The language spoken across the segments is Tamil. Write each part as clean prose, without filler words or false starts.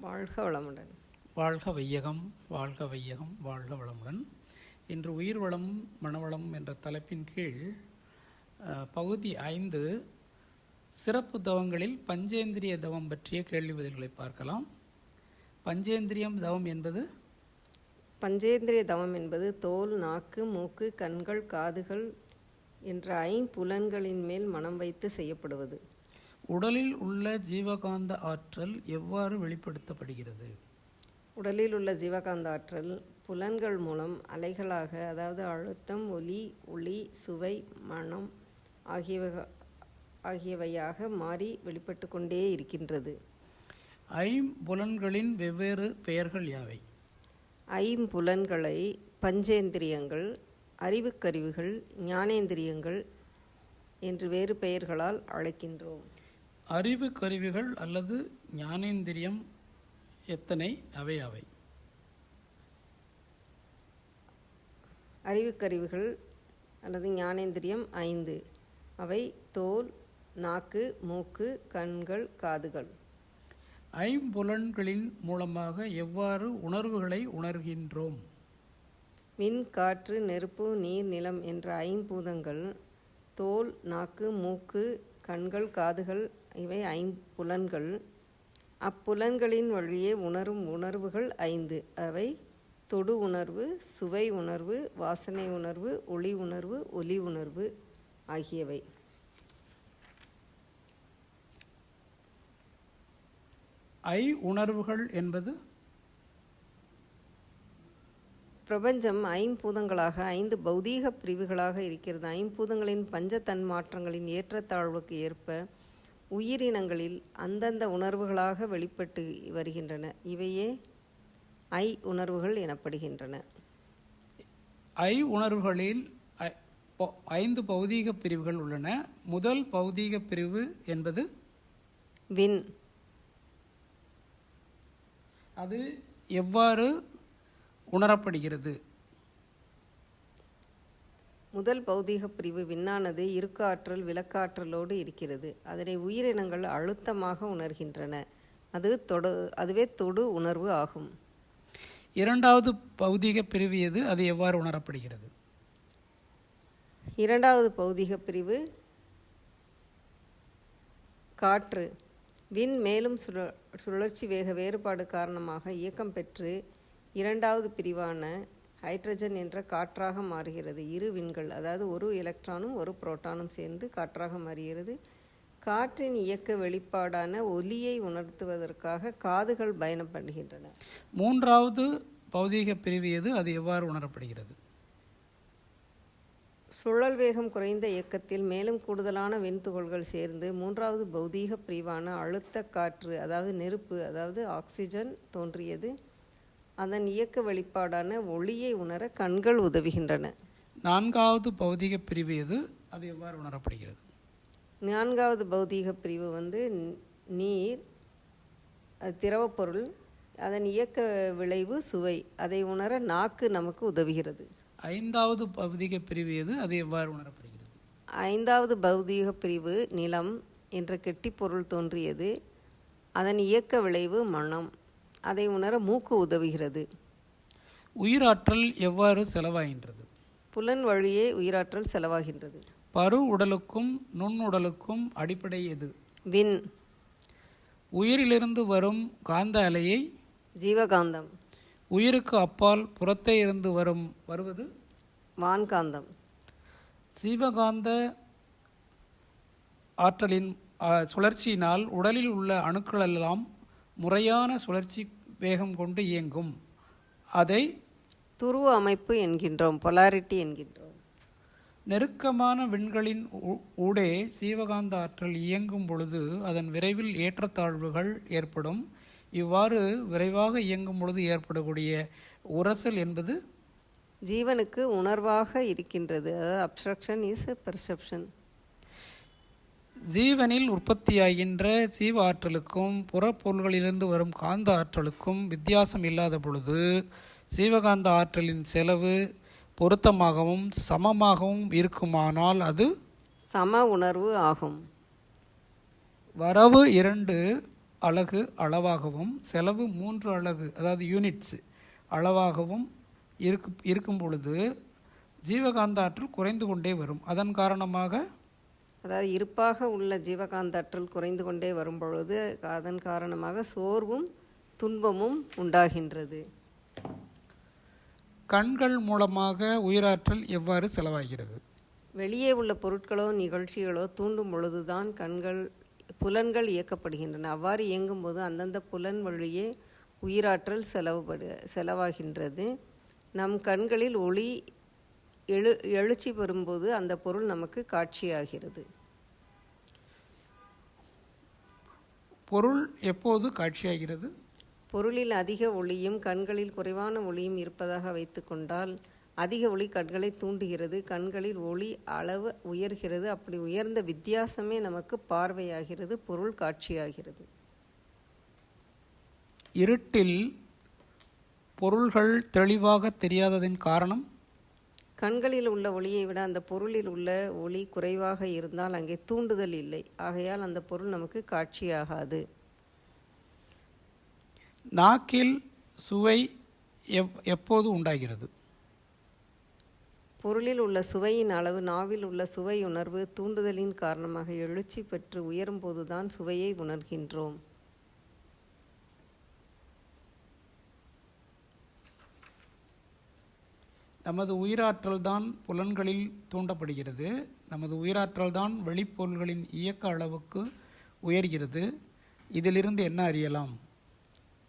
வாழ்க வளமுடன். வாழ்க வையகம், வாழ்க வையகம், வாழ்க வளமுடன். இன்று உயிர் வளம் மனவளம் என்ற தலைப்பின் கீழ் பகுதி 5 சிறப்பு தவங்களில் பஞ்சேந்திரிய தவம் பற்றிய கேள்வி பதில்களை பார்க்கலாம். பஞ்சேந்திரியம் தவம் என்பது பஞ்சேந்திரிய தவம் என்பது தோல், நாக்கு, மூக்கு, கண்கள், காதுகள் என்ற ஐம்புலன்களின் மேல் மனம் வைத்து செய்யப்படுவது. உடலில் உள்ள ஜீவகாந்த ஆற்றல் எவ்வாறு வெளிப்படுத்தப்படுகிறது? உடலில் உள்ள ஜீவகாந்த ஆற்றல் புலன்கள் மூலம் அலைகளாக, அதாவது அழுத்தம், ஒலி, ஒளி, சுவை, மனம் ஆகியவையாக மாறி வெளிப்பட்டு கொண்டே இருக்கின்றது. ஐம்புலன்களின் வெவ்வேறு பெயர்கள் யாவை? ஐம்புலன்களை பஞ்சேந்திரியங்கள், அறிவுக்கருவிகள், ஞானேந்திரியங்கள் என்று வேறு பெயர்களால் அழைக்கின்றோம். அறிவு கருவிகள் அல்லது ஞானேந்திரியம் எத்தனை? அவை அவை அறிவுக்கருவிகள் அல்லது ஞானேந்திரியம் 5. அவை தோல், நாக்கு, மூக்கு, கண்கள், காதுகள். ஐம்புலன்களின் மூலமாக எவ்வாறு உணர்வுகளை உணர்கின்றோம்? மின், காற்று, நெருப்பு, நீர், நிலம் என்ற ஐம்பூதங்கள் தோல், நாக்கு, மூக்கு, கண்கள், காதுகள் இவை ஐம்புலன்கள். அப்புலன்களின் வழியே உணரும் உணர்வுகள் 5. அவை தொடு உணர்வு, சுவை உணர்வு, வாசனை உணர்வு, ஒளி உணர்வு, ஒலி உணர்வு ஆகியவை. உணர்வுகள் என்பது பிரபஞ்சம் ஐம்பூதங்களாக 5 பௌதீக பிரிவுகளாக இருக்கிறது. ஐம்பூதங்களின் பஞ்ச தன்மாற்றங்களின் ஏற்றத்தாழ்வுக்கு ஏற்ப உயிரினங்களில் அந்தந்த உணர்வுகளாக வெளிப்பட்டு வருகின்றன. இவையே உணர்வுகள் எனப்படுகின்றன. உணர்வுகளில் 5 பௌதீக பிரிவுகள் உள்ளன. முதல் பௌதீக பிரிவு என்பது விண். அது எவ்வாறு உணரப்படுகிறது? முதல் பௌதீக பிரிவு விண்ணானது இருக்காற்றல், விளக்காற்றலோடு இருக்கிறது. அதனை உயிரினங்கள் அழுத்தமாக உணர்கின்றன. அதுவே தொடு உணர்வு ஆகும். இரண்டாவது பௌதீக பிரிவு எது? அது எவ்வாறு உணரப்படுகிறது? இரண்டாவது பௌதீக பிரிவு காற்று. விண் மேலும் சுழற்சி வேக வேறுபாடு காரணமாக இயக்கம் பெற்று இரண்டாவது பிரிவான ஹைட்ரஜன் என்ற காற்றாக மாறுகிறது. இரு விண்கள், அதாவது ஒரு எலக்ட்ரானும் ஒரு புரோட்டானும் சேர்ந்து காற்றாக மாறுகிறது. காற்றின் இயக்க வெளிப்பாடான ஒலியை உணர்த்துவதற்காக காதுகள் பயணப்படுகின்றன. மூன்றாவது பௌதீக பிரிவு எது? அது எவ்வாறு உணரப்படுகிறது? சுழல் வேகம் குறைந்த இயக்கத்தில் மேலும் கூடுதலான விண்துகள்கள் சேர்ந்து மூன்றாவது பௌதீக பிரிவான அழுத்த காற்று, அதாவது நெருப்பு, அதாவது ஆக்சிஜன் தோன்றியது. அதன் இயக்க வெளிப்பாடான ஒளியை உணர கண்கள் உதவுகின்றன. நான்காவது பௌதீக பிரிவு எது? அது எவ்வாறு உணரப்படுகிறது? நான்காவது பௌதீக பிரிவு நீர், அது திரவப்பொருள். அதன் இயக்க விளைவு சுவை. அதை உணர நாக்கு நமக்கு உதவுகிறது. ஐந்தாவது பௌதீக பிரிவு எது? அது எவ்வாறு உணரப்படுகிறது? ஐந்தாவது பௌதீக பிரிவு நிலம் என்ற கெட்டிப்பொருள் தோன்றியது. அதன் இயக்க விளைவு மனம். அதை உணர மூக்கு உதவுகிறது. உயிராற்றல் எவ்வாறு செலவாகின்றது? புலன் வழியே உயிராற்றல் செலவாகின்றது. பரு உடலுக்கும் நுண்ணுடலுக்கும் அடிப்படை எது? விண். உயிரிலிருந்து வரும் காந்த அலையை ஜீவகாந்தம். உயிருக்கு அப்பால் புறத்தே இருந்து வருவது வான்காந்தம். ஜீவகாந்த ஆற்றலின் சுழற்சியினால் உடலில் உள்ள அணுக்களெல்லாம் முறையான சுழற்சி வேகம் கொண்டு இயங்கும். அதை துருவ அமைப்பு என்கின்றோம், பொலாரிட்டி என்கின்றோம். நெருக்கமான விண்களின் ஊடே ஜீவகாந்த ஆற்றல் இயங்கும் பொழுது அதன் விரைவில் ஏற்றத்தாழ்வுகள் ஏற்படும். இவ்வாறு விரைவாக இயங்கும் பொழுது ஏற்படக்கூடிய உரசல் என்பது ஜீவனுக்கு உணர்வாக இருக்கின்றது. Abstraction is perception. ஜீவனில் உற்பத்தியாகின்ற ஜீவ ஆற்றலுக்கும் புறப்பொருள்களிலிருந்து வரும் காந்த ஆற்றலுக்கும் வித்தியாசம் இல்லாத பொழுது ஜீவகாந்த ஆற்றலின் செலவு பொருத்தமாகவும் சமமாகவும் இருக்குமானால் அது சம உணர்வு ஆகும். வரவு 2 அலகு அளவாகவும் செலவு 3 அலகு அதாவது யூனிட்ஸ் அளவாகவும் இருக்கும் பொழுது ஜீவகாந்த ஆற்றல் குறைந்து கொண்டே வரும். அதன் காரணமாக அதாவது இருப்பாக உள்ள ஜீவகாந்த ஆற்றல் குறைந்து கொண்டே வரும் பொழுது அதன் காரணமாக சோர்வும் துன்பமும் உண்டாகின்றது. கண்கள் மூலமாக உயிராற்றல் எவ்வாறு செலவாகிறது? வெளியே உள்ள பொருட்களோ நிகழ்ச்சிகளோ தூண்டும் பொழுதுதான் புலன்கள் இயக்கப்படுகின்றன. அவ்வாறு இயங்கும்போது அந்தந்த புலன் வழியே உயிராற்றல் செலவாகின்றது. நம் கண்களில் ஒளி எழுச்சி பெறும்போது அந்த பொருள் நமக்கு காட்சியாகிறது. பொருள் எப்போது காட்சியாகிறது? பொருளில் அதிக ஒளியும் கண்களில் குறைவான ஒளியும் இருப்பதாக வைத்துக்கொண்டால் அதிக ஒளி கண்களை தூண்டுகிறது, கண்களில் ஒளி அளவு உயர்கிறது. அப்படி உயர்ந்த வித்தியாசமே நமக்கு பார்வையாகிறது, பொருள் காட்சியாகிறது. இருட்டில் பொருள்கள் தெளிவாக தெரியாததின் காரணம்? கண்களில் உள்ள ஒளியை விட அந்த பொருளில் உள்ள ஒளி குறைவாக இருந்தால் அங்கே தூண்டுதல் இல்லை. ஆகையால் அந்த பொருள் நமக்கு காட்சியாகாது. நாக்கில் சுவை எப்போது உண்டாகிறது? பொருளில் உள்ள சுவையின் அளவு நாவில் உள்ள சுவை உணர்வு தூண்டுதலின் காரணமாக எழுச்சி பெற்று உயரும்போதுதான் சுவையை உணர்கின்றோம். நமது உயிராற்றல் தான் புலன்களில் தூண்டப்படுகிறது. நமது உயிராற்றல் தான் வெளிப்பொருள்களின் இயக்க அளவுக்கு உயர்கிறது. இதிலிருந்து என்ன அறியலாம்?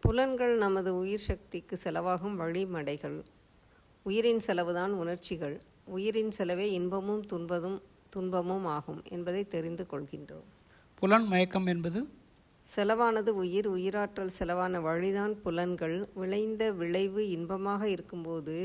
புலன்கள் நமது உயிர் சக்திக்கு செலவாகும் வழிமடைகள். உயிரின் செலவுதான் உணர்ச்சிகள். உயிரின் செலவே இன்பமும் துன்பமும் ஆகும் என்பதை தெரிந்து கொள்கின்றோம். புலன் மயக்கம் என்பது? செலவானது உயிராற்றல் செலவான வழிதான் புலன்கள். விளைந்த விளைவு இன்பமாக இருக்கும்போது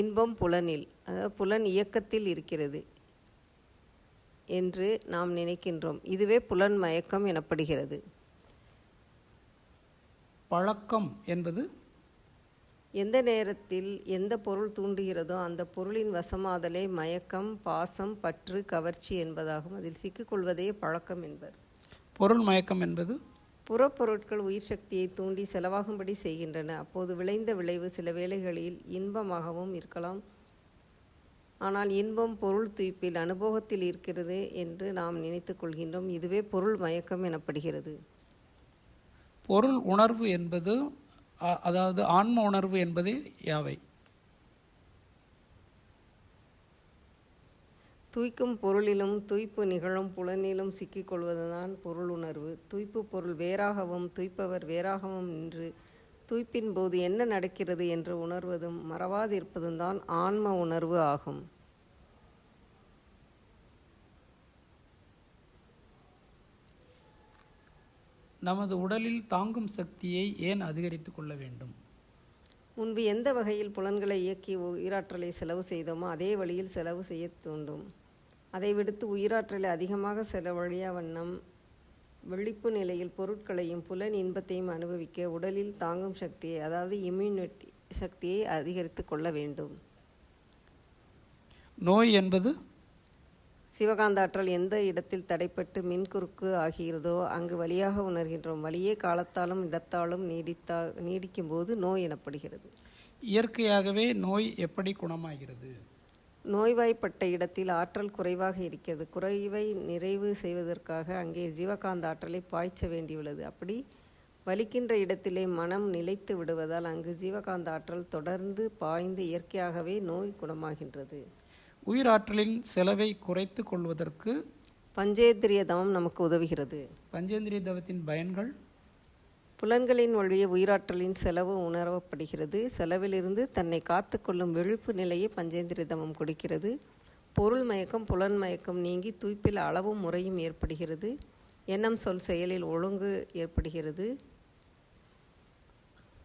இன்பம் புலனில், அதாவது புலன் இயக்கத்தில் இருக்கிறது என்று நாம் நினைக்கின்றோம். இதுவே புலன் மயக்கம் எனப்படுகிறது. பழக்கம் என்பது? எந்த நேரத்தில் எந்த பொருள் தூண்டுகிறதோ அந்த பொருளின் வசமாதலே மயக்கம், பாசம், பற்று, கவர்ச்சி என்பதாகும். அதில் சிக்கிக்கொள்வதே பழக்கம் என்பர். பொருள் மயக்கம் என்பது? புறப்பொருட்கள் உயிர் சக்தியை தூண்டி செலவாகும்படி செய்கின்றன. அப்போது விளைந்த விளைவு சில வேளைகளில் இன்பமாகவும் இருக்கலாம். ஆனால் இன்பம் பொருள் துய்ப்பில் அனுபவத்தில் இருக்கிறது என்று நாம் நினைத்து கொள்கின்றோம். இதுவே பொருள் மயக்கம் எனப்படுகிறது. பொருள் உணர்வு என்பது, அதாவது ஆன்ம உணர்வு என்பது யாவை? தூய்க்கும் பொருளிலும் துய்ப்பு நிகழும் புலனிலும் சிக்கிக்கொள்வதுதான் பொருள் உணர்வு. துய்ப்பு பொருள் வேறாகவும் துய்ப்பவர் வேறாகவும் நின்று துய்ப்பின் போது என்ன நடக்கிறது என்று உணர்வதும் மறவாதிருப்பதும் தான் ஆன்ம உணர்வு ஆகும். நமது உடலில் தாங்கும் சக்தியை ஏன் அதிகரித்து கொள்ள வேண்டும்? முன்பு எந்த வகையில் புலன்களை இயக்கி உயிராற்றலை செலவு செய்தோமோ அதே வழியில் செலவு செய்ய தூண்டும். அதை விடுத்து உயிராற்றலை அதிகமாக செலவழியா வண்ணம் விழிப்பு நிலையில் பொருட்களையும் புலன் இன்பத்தையும் அனுபவிக்க உடலில் தாங்கும் சக்தியை, அதாவது இம்யூனிட்டி சக்தியை அதிகரித்து கொள்ள வேண்டும். நோய் என்பது? சிவகாந்த ஆற்றல் எந்த இடத்தில் தடைப்பட்டு மின்குறுக்கு ஆகிறதோ அங்கு வலியாக உணர்கின்றோம். வலியே காலத்தாலும் இடத்தாலும் நீடிக்கும் போது நோய் எனப்படுகிறது. இயற்கையாகவே நோய் எப்படி குணமாகிறது? நோய்வாய்ப்பட்ட இடத்தில் ஆற்றல் குறைவாக இருக்கிறது. குறைவை நிறைவு செய்வதற்காக அங்கே ஜீவகாந்த ஆற்றலை பாய்ச்ச வேண்டியுள்ளது. அப்படி வலிக்கின்ற இடத்திலே மனம் நிலைத்து விடுவதால் அங்கு ஜீவகாந்த ஆற்றல் தொடர்ந்து பாய்ந்து இயற்கையாகவே நோய் குணமாகின்றது. உயிராற்றலின் செலவை குறைத்து கொள்வதற்கு பஞ்சேந்திரிய தவம் நமக்கு உதவுகிறது. பஞ்சேந்திரிய தவத்தின் பயன்கள்? புலன்களின் வழியே உயிராற்றலின் செலவு உணரப்படுகிறது. செலவிலிருந்து தன்னை காத்து கொள்ளும் விழிப்பு நிலையை பஞ்சேந்திரிய தவம் கொடுக்கிறது. பொருள் மயக்கம் புலன் மயக்கம் நீங்கி தூய்ப்பில் அளவும் முறையும் ஏற்படுகிறது. எண்ணம் சொல் செயலில் ஒழுங்கு ஏற்படுகிறது.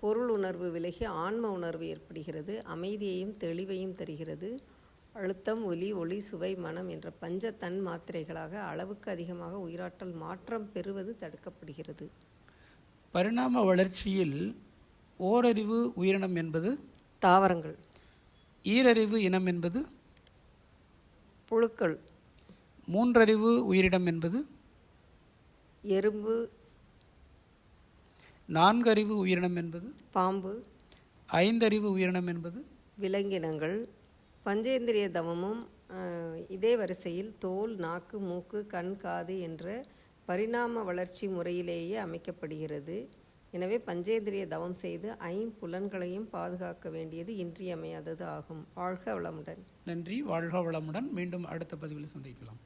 பொருள் உணர்வு விலகி ஆன்ம உணர்வு ஏற்படுகிறது. அமைதியையும் தெளிவையும் தருகிறது. அழுத்தம், ஒலி, ஒளி, சுவை, மனம் என்ற பஞ்ச தன் மாத்திரைகளாக அளவுக்கு அதிகமாக உயிராற்றல் மாற்றம் பெறுவது தடுக்கப்படுகிறது. பரிணாம வளர்ச்சியில் ஓரறிவு உயிரினம் என்பது தாவரங்கள். ஈரறிவு இனம் என்பது புழுக்கள். மூன்றறிவு உயிரினம் என்பது எறும்பு, நான்கறிவு உயிரினம் என்பது? பாம்பு. ஐந்தறிவு உயிரினம் என்பது? விலங்கினங்கள். பஞ்சேந்திரிய தவமும் இதே வரிசையில் தோல், நாக்கு, மூக்கு, கண், காது என்ற பரிணாம வளர்ச்சி முறையிலேயே அமைக்கப்படுகிறது. எனவே பஞ்சேந்திரிய தவம் செய்து ஐம்புலன்களையும் பாதுகாக்க வேண்டியது இன்றியமையாதது ஆகும். வாழ்க வளமுடன். நன்றி. வாழ்க வளமுடன். மீண்டும் அடுத்த பதிவில் சந்திக்கலாம்.